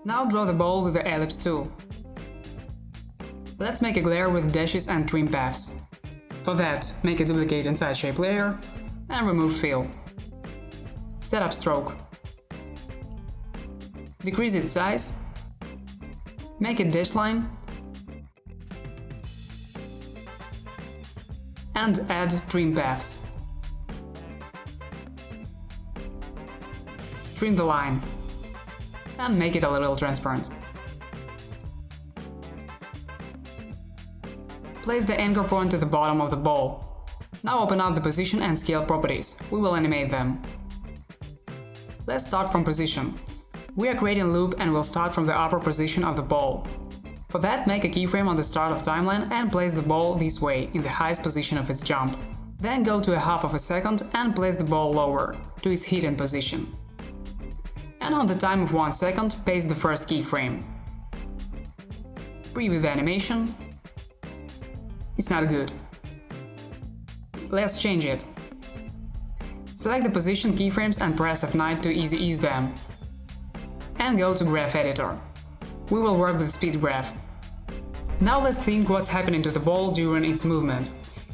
Now draw the ball with the ellipse tool. Let's make a glare with dashes and trim paths. For that, make a duplicate inside shape layer and remove fill. Set up stroke. Decrease its size. Make a dash line. And add trim paths. Trim the line and make it a little transparent. Place the anchor point to the bottom of the ball. Now open up the position and scale properties. We will animate them. Let's start from position. We are creating a loop and will start from the upper position of the ball. For that, make a keyframe on the start of timeline and place the ball this way, in the highest position of its jump. Then go to a half of a second and place the ball lower, to its hidden position. And on the time of 1 second, paste the first keyframe. Preview the animation. It's not good. Let's change it. Select the position keyframes and press F9 to easy ease them. And go to Graph Editor. We will work with speed graph. Now let's think what's happening to the ball during its movement.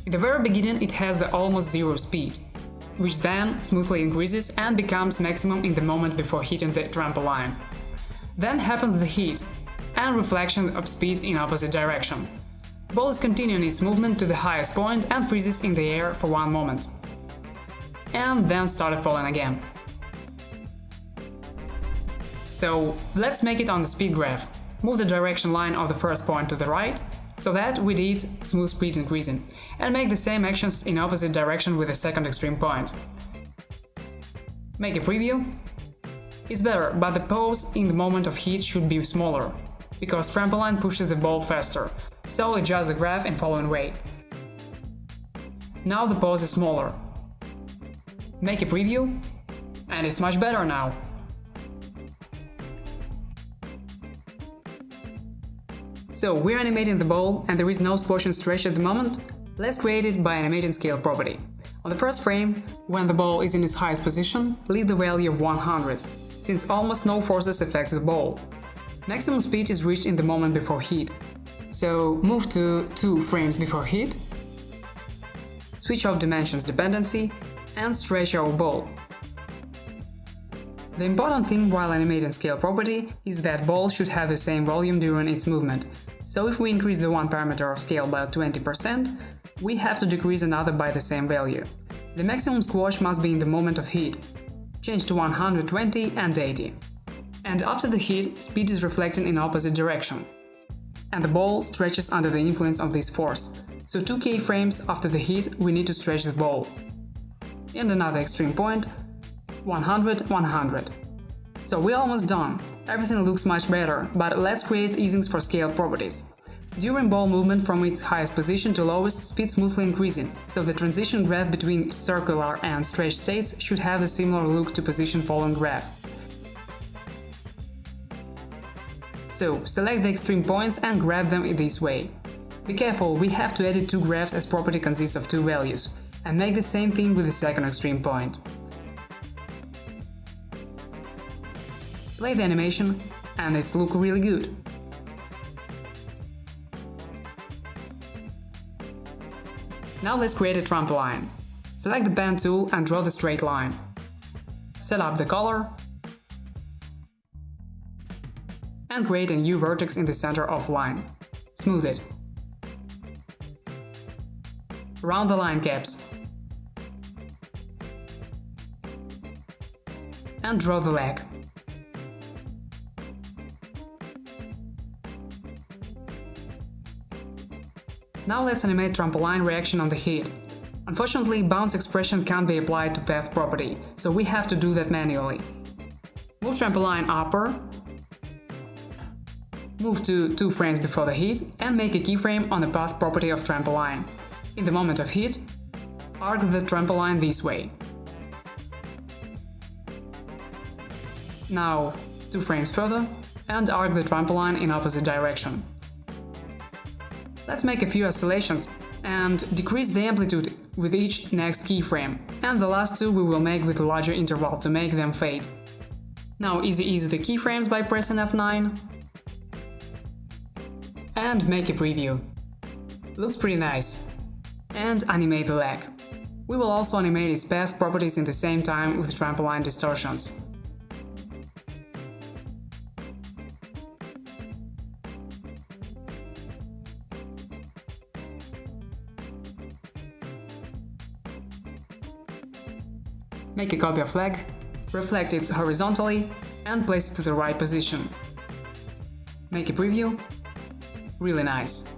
In the very beginning it has the almost zero speed, which then smoothly increases and becomes maximum in the moment before hitting the trampoline. Then happens the hit and reflection of speed in opposite direction. The ball is continuing its movement to the highest point and freezes in the air for 1 moment. And then started falling again. So let's make it on the speed graph. Move the direction line of the first point to the right, so that we did smooth speed increasing, and make the same actions in opposite direction with the second extreme point. Make a preview. It's better, but the pause in the moment of hit should be smaller, because trampoline pushes the ball faster, so adjust the graph in following way. Now the pause is smaller. Make a preview, and it's much better now. So we're animating the ball and there is no squash and stretch at the moment. Let's create it by animating scale property. On the first frame, when the ball is in its highest position, leave the value of 100, since almost no forces affects the ball. Maximum speed is reached in the moment before hit. So move to 2 frames before hit, switch off dimensions dependency and stretch our ball. The important thing while animating scale property is that ball should have the same volume during its movement, so if we increase the one parameter of scale by 20%, we have to decrease another by the same value. The maximum squash must be in the moment of hit. Change to 120 and 80. And after the hit, speed is reflecting in opposite direction. And the ball stretches under the influence of this force, so 2 keyframes after the hit we need to stretch the ball. And another extreme point, 100, 100. So we're almost done. Everything looks much better, but let's create easings for scale properties. During ball movement from its highest position to lowest, speed smoothly increasing, so the transition graph between circular and stretched states should have a similar look to position following graph. So select the extreme points and grab them in this way. Be careful, we have to edit 2 graphs as property consists of 2 values, and make the same thing with the second extreme point. Play the animation, and it's look really good. Now let's create a trampoline. Select the pen tool and draw the straight line. Set up the color and create a new vertex in the center of line. Smooth it. Round the line caps. And draw the leg. Now let's animate trampoline reaction on the hit. Unfortunately, bounce expression can't be applied to path property, so we have to do that manually. Move trampoline upper, move to 2 frames before the hit, and make a keyframe on the path property of trampoline. In the moment of hit, arc the trampoline this way. Now 2 frames further, and arc the trampoline in opposite direction. Let's make a few oscillations and decrease the amplitude with each next keyframe, and the last 2 we will make with a larger interval to make them fade. Now easy the keyframes by pressing F9 and make a preview. Looks pretty nice. And animate the leg. We will also animate its path properties in the same time with trampoline distortions. Make a copy of leg, reflect it horizontally, and place it to the right position. Make a preview. Really nice.